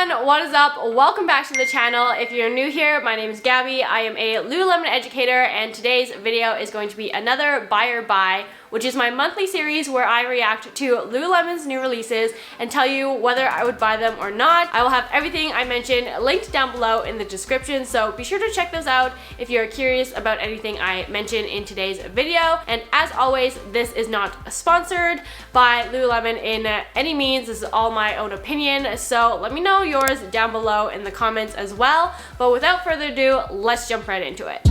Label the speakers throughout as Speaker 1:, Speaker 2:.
Speaker 1: everyone, what is up? Welcome back to the channel. If you're new here, my name is Gabby. I am a Lululemon educator, and today's video is going to be another buy or buy, which is my monthly series where I react to Lululemon's new releases and tell you whether I would buy them or not. I will have everything I mentioned linked down below in the description, so be sure to check those out if you're curious about anything I mention in today's video. And as always, this is not sponsored by Lululemon in any means. This is all my own opinion, so let me know yours down below in the comments as well. But without further ado, let's jump right into it.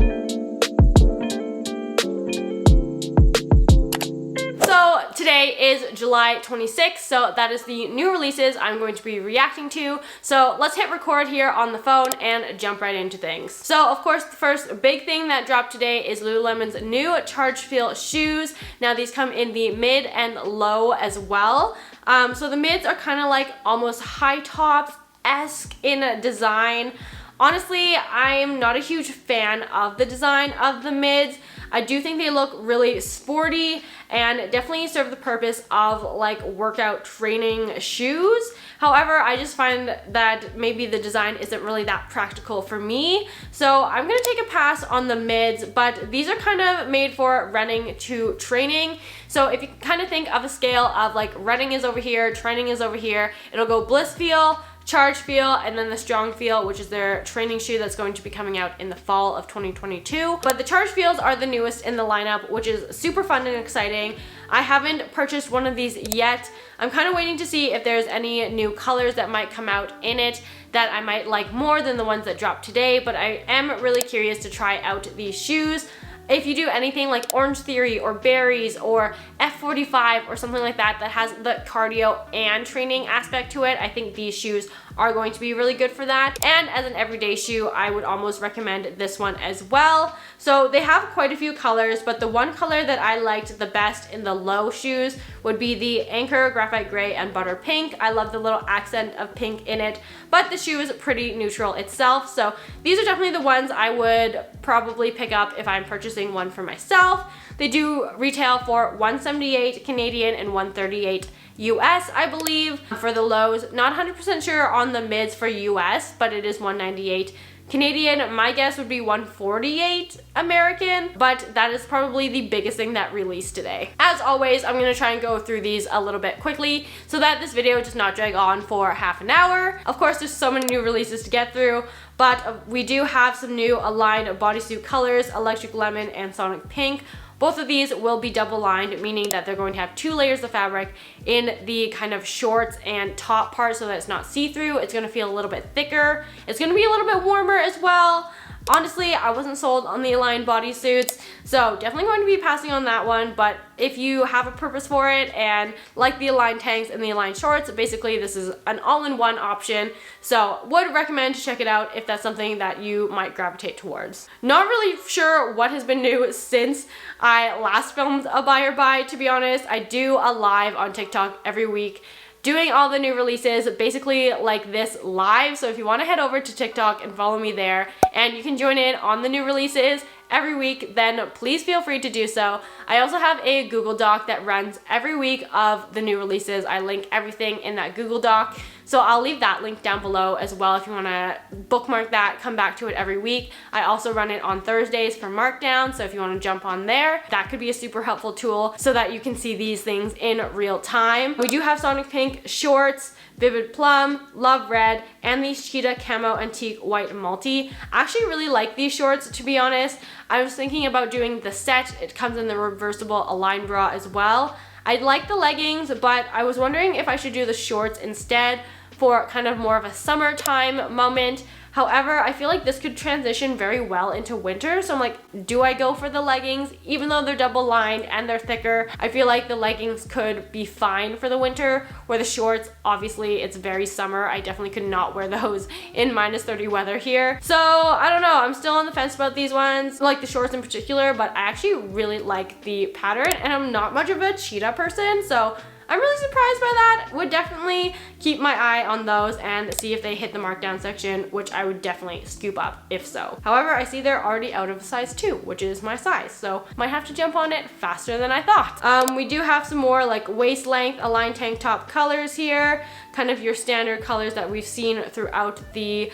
Speaker 1: So today is July 26th, so that is the new releases I'm going to be reacting to. So let's hit record here on the phone and jump right into things. So of course, the first big thing that dropped today is Lululemon's new Chargefeel shoes. Now these come in the mid and low as well. So the mids are kind of like almost high top-esque in design. Honestly, I'm not a huge fan of the design of the mids. I do think they look really sporty and definitely serve the purpose of like workout training shoes. However, I just find that maybe the design isn't really that practical for me. So I'm gonna take a pass on the mids, but these are kind of made for running to training. So if you kind of think of a scale of like running is over here, training is over here, it'll go Blissfeel, Chargefeel, and then the Strongfeel, which is their training shoe that's going to be coming out in the fall of 2022. But the Chargefeels are the newest in the lineup, which is super fun and exciting. I haven't purchased one of these yet. I'm kind of waiting to see if there's any new colors that might come out in it that I might like more than the ones that dropped today, but I am really curious to try out these shoes. If you do anything like Orange Theory or Berries or F45 or something like that that has the cardio and training aspect to it, I think these shoes are going to be really good for that. And as an everyday shoe, I would almost recommend this one as well. So they have quite a few colors, but the one color that I liked the best in the low shoes would be the Anchor Graphite Gray and Butter Pink. I love the little accent of pink in it, but the shoe is pretty neutral itself. So these are definitely the ones I would probably pick up if I'm purchasing one for myself. They do retail for $178 Canadian and $138 US, I believe, for the lows. Not 100% sure on the mids for US, but it is $198 Canadian. My guess would be $148 American, but that is probably the biggest thing that released today. As always, I'm gonna try and go through these a little bit quickly so that this video does not drag on for half an hour. Of course, there's so many new releases to get through, but we do have some new aligned bodysuit colors, Electric Lemon and Sonic Pink. Both of these will be double lined, meaning that they're going to have two layers of fabric in the kind of shorts and top part so that it's not see-through. It's gonna feel a little bit thicker. It's gonna be a little bit warmer as well. Honestly, I wasn't sold on the aligned bodysuits, so definitely going to be passing on that one. But if you have a purpose for it and like the aligned tanks and the aligned shorts, basically this is an all-in-one option. So would recommend to check it out if that's something that you might gravitate towards. Not really sure what has been new since I last filmed a buy or buy, to be honest. I do a live on TikTok every week doing all the new releases, basically like this live. So if you want to head over to TikTok and follow me there, and you can join in on the new releases every week, then please feel free to do so. I also have a Google Doc that runs every week of the new releases. I link everything in that Google Doc, so I'll leave that link down below as well if you want to bookmark that, come back to it every week. I also run it on Thursdays for markdown, so if you want to jump on there, that could be a super helpful tool so that you can see these things in real time. We do have Sonic Pink shorts, Vivid Plum, Love Red, and these Cheetah Camo Antique White Multi. I actually really like these shorts, to be honest. I was thinking about doing the set. It comes in the reversible Align bra as well. I like the leggings, but I was wondering if I should do the shorts instead for kind of more of a summertime moment. However, I feel like this could transition very well into winter, so I'm like, do I go for the leggings? Even though they're double lined and they're thicker, I feel like the leggings could be fine for the winter, where the shorts, obviously it's very summer. I definitely could not wear those in -30 weather here. So I don't know, I'm still on the fence about these ones, like the shorts in particular, but I actually really like the pattern, and I'm not much of a cheetah person, so I'm really surprised by that. Would definitely keep my eye on those and see if they hit the markdown section, which I would definitely scoop up if so. However, I see they're already out of size 2, which is my size, so might have to jump on it faster than I thought. We do have some more like waist length aligned tank top colors here, kind of your standard colors that we've seen throughout the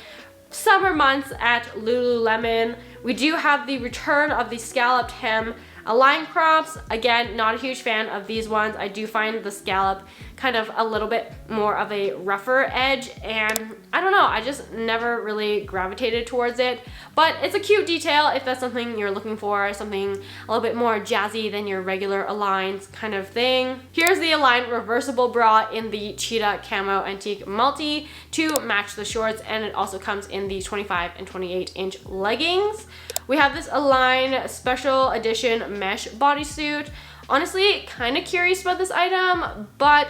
Speaker 1: summer months at Lululemon. We do have the return of the scalloped hem aligned crops. Again, not a huge fan of these ones. I do find the scallop kind of a little bit more of a rougher edge, and I don't know, I just never really gravitated towards it. But it's a cute detail if that's something you're looking for, something a little bit more jazzy than your regular aligned kind of thing. Here's the aligned reversible bra in the cheetah camo antique multi to match the shorts, and it also comes in the 25 and 28 inch leggings. We have this Align special edition mesh bodysuit. Honestly, kind of curious about this item, but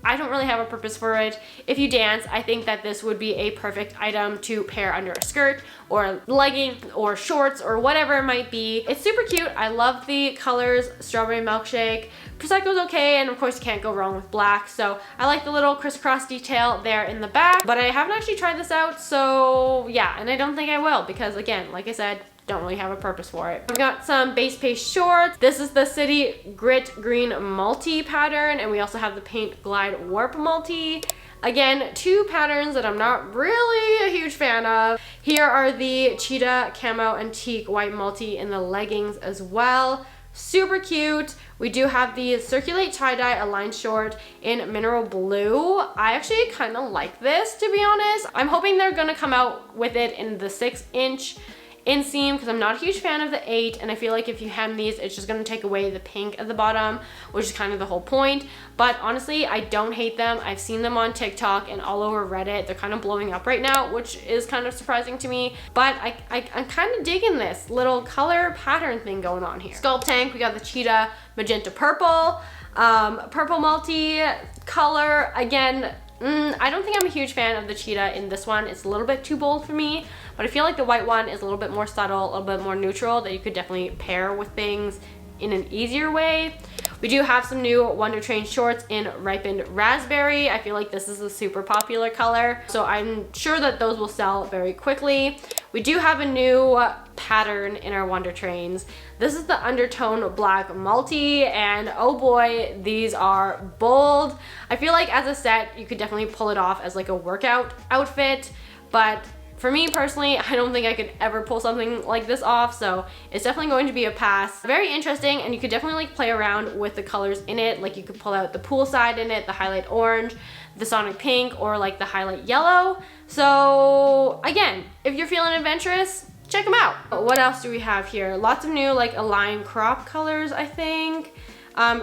Speaker 1: I don't really have a purpose for it. If you dance, I think that this would be a perfect item to pair under a skirt or a legging or shorts or whatever it might be. It's super cute. I love the colors, strawberry milkshake. Prosecco's okay, and of course you can't go wrong with black. So I like the little crisscross detail there in the back, but I haven't actually tried this out, so yeah, and I don't think I will because again, like I said, don't really have a purpose for it. I've got some base paste shorts. This is the City Grit Green Multi pattern, and we also have the Paint Glide Warp Multi. Again, 2 patterns that I'm not really a huge fan of. Here are the Cheetah Camo Antique White Multi in the leggings as well. Super cute. We do have the Circulate tie-dye aligned short in mineral blue. I actually kind of like this, to be honest. I'm hoping they're gonna come out with it in the 6-inch inseam because I'm not a huge fan of the 8, and I feel like if you hem these, it's just gonna take away the pink at the bottom, which is kind of the whole point. But honestly, I don't hate them. I've seen them on TikTok and all over Reddit. They're kind of blowing up right now, which is kind of surprising to me, but I'm kind of digging this little color pattern thing going on here. Sculpt tank, we got the cheetah magenta purple, purple multi color. Again, I don't think I'm a huge fan of the cheetah in this one. It's a little bit too bold for me, but I feel like the white one is a little bit more subtle, a little bit more neutral, that you could definitely pair with things in an easier way. We do have some new Wonder Train shorts in ripened raspberry. I feel like this is a super popular color, so I'm sure that those will sell very quickly. We do have a new pattern in our Wonder Trains. This is the undertone black multi, and oh boy, these are bold. I feel like as a set, you could definitely pull it off as like a workout outfit, but for me personally, I don't think I could ever pull something like this off, so it's definitely going to be a pass. Very interesting, and you could definitely like play around with the colors in it. Like you could pull out the poolside in it, the highlight orange, the sonic pink, or like the highlight yellow. So again, if you're feeling adventurous, check them out. What else do we have here? Lots of new like Align crop colors, I think.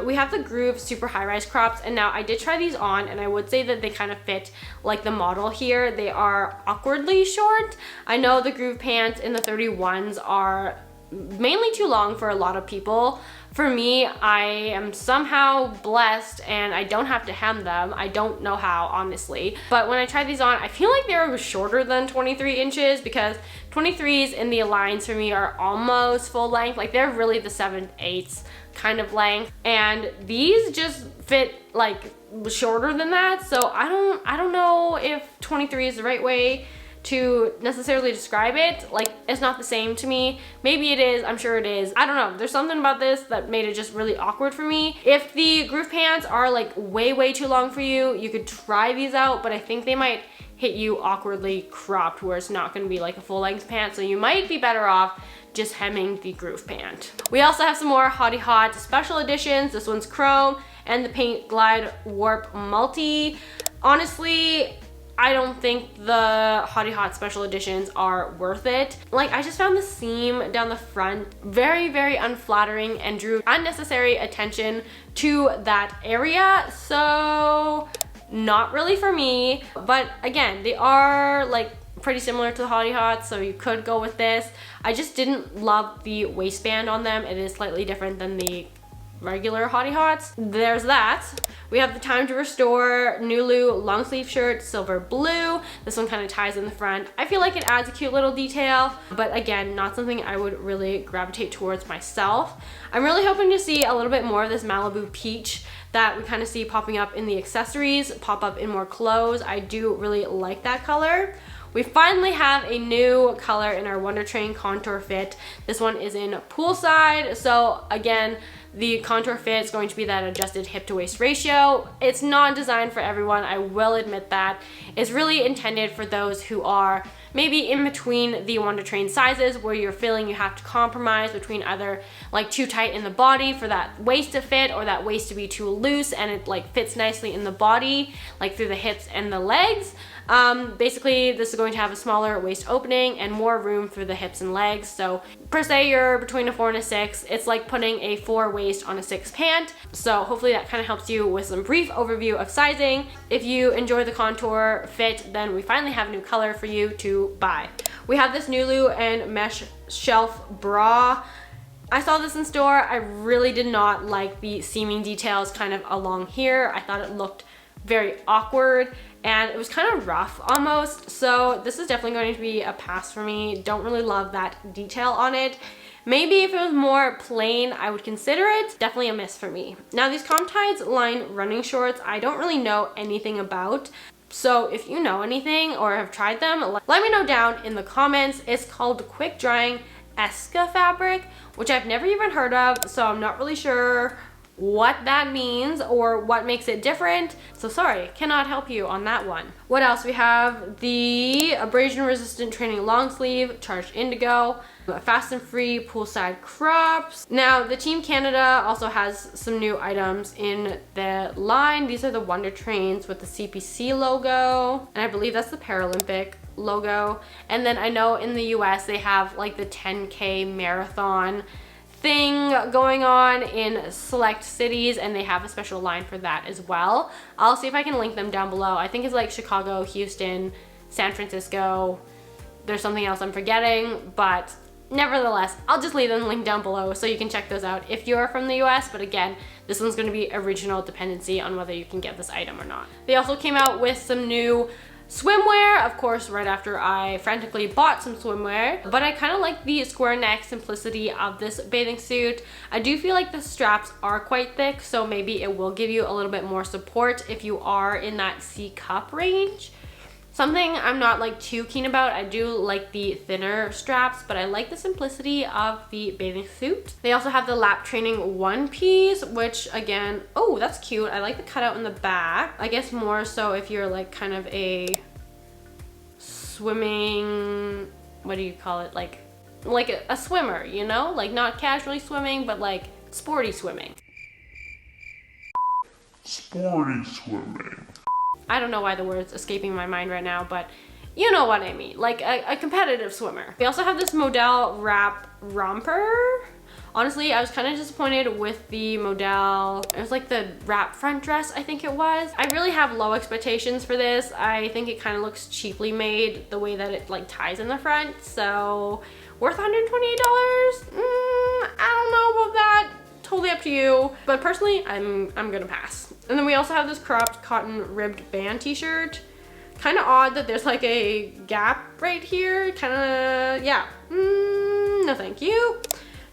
Speaker 1: We have the Groove super high-rise crops, and now I did try these on, and I would say that they kind of fit like the model here. They are awkwardly short. I know the Groove pants in the 31s are mainly too long for a lot of people. For me, I am somehow blessed and I don't have to hem them. I don't know how, honestly. But when I tried these on, I feel like they were shorter than 23 inches because 23s in the Aligns for me are almost full length. Like they're really the 7/8 kind of length, and these just fit like shorter than that. So I don't know if 23 is the right way to necessarily describe it. Like it's not the same to me. Maybe it is, I'm sure it is. I don't know, there's something about this that made it just really awkward for me. If the Groove pants are like way too long for you, you could try these out, but I think they might hit you awkwardly cropped where it's not going to be like a full length pant, so you might be better off just hemming the Groove pant. We also have some more Hottie Hot special editions. This one's chrome and the Paint Glide Warp Multi. Honestly, I don't think the Hottie Hot special editions are worth it. Like I just found the seam down the front very unflattering and drew unnecessary attention to that area. So not really for me, but again, they are like pretty similar to the Hottie Hots, so you could go with this. I just didn't love the waistband on them. It is slightly different than the regular Hottie Hots. There's that. We have the Time to Restore Nulu long sleeve shirt, silver blue. This one kind of ties in the front. I feel like it adds a cute little detail, but again, not something I would really gravitate towards myself. I'm really hoping to see a little bit more of this Malibu peach that we kind of see popping up in the accessories, pop up in more clothes. I do really like that color. We finally have a new color in our Wonder Train contour fit. This one is in poolside. So again, the contour fit is going to be that adjusted hip to waist ratio. It's not designed for everyone, I will admit that. It's really intended for those who are maybe in between the Wonder Train sizes, where you're feeling you have to compromise between either like too tight in the body for that waist to fit, or that waist to be too loose and it like fits nicely in the body, like through the hips and the legs. Basically, this is going to have a smaller waist opening and more room through the hips and legs. So per se, you're between a 4 and a 6. It's like putting a 4 waist on a 6 pant. So hopefully that kind of helps you with some brief overview of sizing. If you enjoy the contour fit, then we finally have a new color for you to buy. We have this Nulu and mesh shelf bra. I saw this in store. I really did not like the seaming details kind of along here. I thought it looked very awkward and it was kind of rough almost. So this is definitely going to be a pass for me. Don't really love that detail on it. Maybe if it was more plain, I would consider it. Definitely a miss for me. Now these Calm Tides line running shorts, I don't really know anything about. So if you know anything or have tried them, let me know down in the comments. It's called Quick Drying Esca fabric, which I've never even heard of. So I'm not really sure what that means or what makes it different. So sorry, cannot help you on that one. What else? We have the abrasion resistant training long sleeve, Charged Indigo, fast and free poolside crops. Now the Team Canada also has some new items in the line. These are the Wonder Trains with the CPC logo, and I believe that's the Paralympic logo. And then I know in the US they have like the 10K marathon thing going on in select cities, and they have a special line for that as well. I'll see if I can link them down below. I think it's like Chicago, Houston, San Francisco. There's something else I'm forgetting, but nevertheless, I'll just leave them linked down below so you can check those out if you're from the US. But again, this one's going to be a regional dependency on whether you can get this item or not. They also came out with some new swimwear, of course, right after I frantically bought some swimwear, but I kind of like the square neck simplicity of this bathing suit. I do feel like the straps are quite thick, so maybe it will give you a little bit more support if you are in that C cup range. Something I'm not like too keen about. I do like the thinner straps, but I like the simplicity of the bathing suit. They also have the lap training one piece, which again, oh, that's cute. I like the cutout in the back. I guess more so if you're like kind of a swimming, what do you call it? Like a swimmer, you know? Like not casually swimming, but like sporty swimming.
Speaker 2: Sporty swimming.
Speaker 1: I don't know why the word's escaping my mind right now, but you know what I mean, like a competitive swimmer. We also have this Modal wrap romper. Honestly, I was kind of disappointed with the Modal. It was like the wrap front dress, I think it was. I really have low expectations for this. I think it kind of looks cheaply made the way that it like ties in the front. So worth $128? I don't know about that. Totally up to you, but personally I'm gonna pass. And then we also have this cropped cotton ribbed band t-shirt. Kind of odd that there's like a gap right here. Kind of, yeah, no thank you.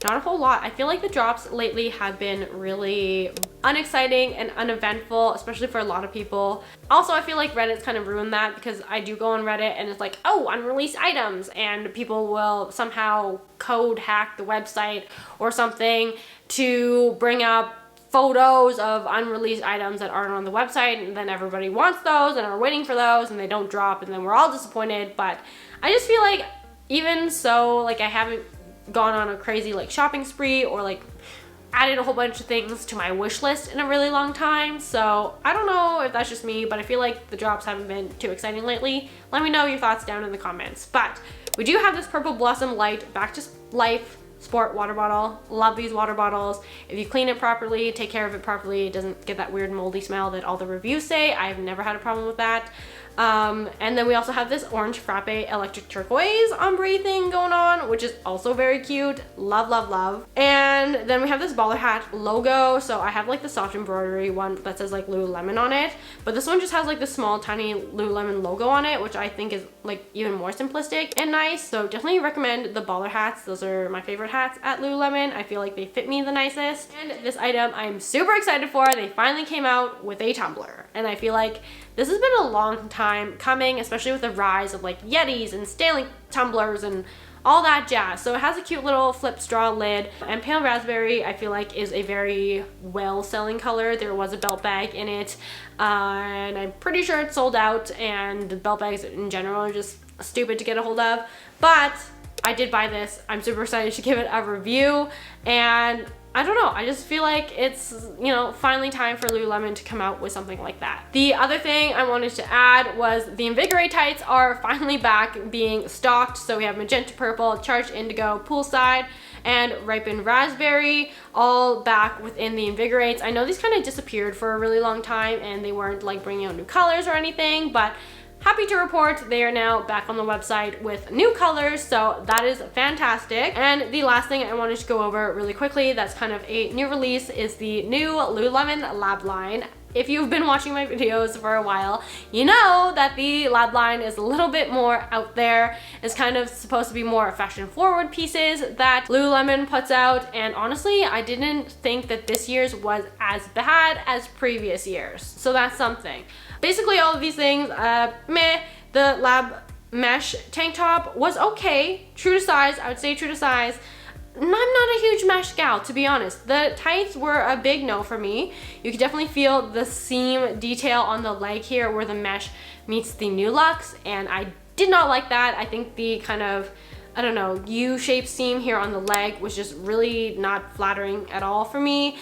Speaker 1: Not a whole lot. I feel like the drops lately have been really unexciting and uneventful, especially for a lot of people. Also, I feel like Reddit's kind of ruined that, because I do go on Reddit and it's like, oh, unreleased items, and people will somehow code hack the website or something to bring up photos of unreleased items that aren't on the website, and then everybody wants those and are waiting for those, and they don't drop, and then we're all disappointed. But I just feel like even so, like I haven't gone on a crazy like shopping spree or like added a whole bunch of things to my wish list in a really long time. So I don't know if that's just me, but I feel like the drops haven't been too exciting lately. Let me know your thoughts down in the comments. But we do have this Purple Blossom Light Back to Life Sport water bottle. Love these water bottles. If you clean it properly, take care of it properly, it doesn't get that weird moldy smell that all the reviews say. I've never had a problem with that. And then we also have this orange frappe electric turquoise ombre thing going on, which is also very cute. Love, love, love. And And then we have this baller hat logo. So I have like the soft embroidery one that says like Lululemon on it, but this one just has like the small tiny Lululemon logo on it, which I think is like even more simplistic and nice. So definitely recommend the baller hats. Those are my favorite hats at Lululemon. I feel like they fit me the nicest. And this item I'm super excited for. They finally came out with a tumbler, and I feel like this has been a long time coming, especially with the rise of like Yetis and Stanley tumblers and all that jazz. So it has a cute little flip straw lid, and pale raspberry I feel like is a very well selling color. There was a belt bag in it, and I'm pretty sure it's sold out, and belt bags in general are just stupid to get a hold of, but I did buy this. I'm super excited to give it a review, and I don't know, I just feel like it's, you know, finally time for Lululemon to come out with something like that. The other thing I wanted to add was the Invigorate tights are finally back being stocked. So we have magenta purple, charged indigo, poolside, and ripened raspberry, all back within the Invigorates. I know these kind of disappeared for a really long time and they weren't like bringing out new colors or anything, but happy to report they are now back on the website with new colors, so that is fantastic. And the last thing I wanted to go over really quickly that's kind of a new release is the new Lululemon Lab line. If you've been watching my videos for a while, you know that the Lab line is a little bit more out there. It's kind of supposed to be more fashion forward pieces that Lululemon puts out, and honestly, I didn't think that this year's was as bad as previous years, so that's something. Basically all of these things, meh. The Lab mesh tank top was okay, true to size. I would say true to size. I'm not a huge mesh gal, to be honest. The tights were a big no for me. You can definitely feel the seam detail on the leg here where the mesh meets the New Luxe, and I did not like that. I think the kind of, I don't know, U-shaped seam here on the leg was just really not flattering at all for me.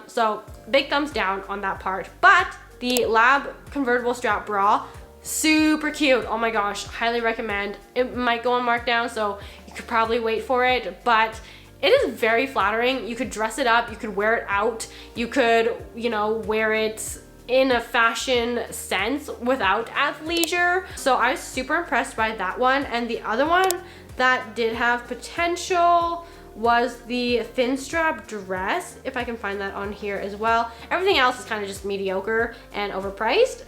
Speaker 1: So big thumbs down on that part. But the Lab convertible strap bra, super cute. Oh my gosh, highly recommend. It might go on markdown, so you could probably wait for it, but it is very flattering. You could dress it up, you could wear it out, you could, you know, wear it in a fashion sense without athleisure. So I was super impressed by that one. And the other one that did have potential was the thin strap dress, if I can find that on here as well. Everything else is kind of just mediocre and overpriced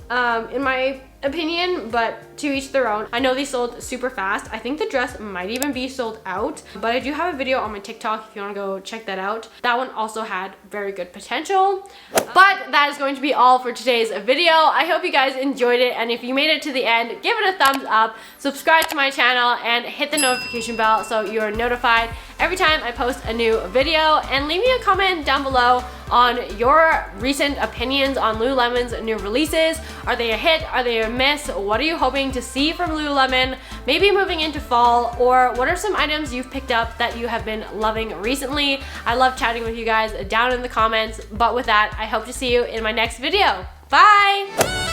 Speaker 1: in my opinion, but to each their own. I know they sold super fast. I think the dress might even be sold out, but I do have a video on my TikTok if you want to go check that out. That one also had very good potential. But that is going to be all for today's video. I hope you guys enjoyed it, and if you made it to the end, give it a thumbs up, subscribe to my channel, and hit the notification bell so you are notified every time I post a new video. And leave me a comment down below on your recent opinions on Lululemon's new releases. Are they a hit? Are they a miss? What are you hoping to see from Lululemon, maybe moving into fall? Or what are some items you've picked up that you have been loving recently? I love chatting with you guys down in the comments. But with that, I hope to see you in my next video. Bye!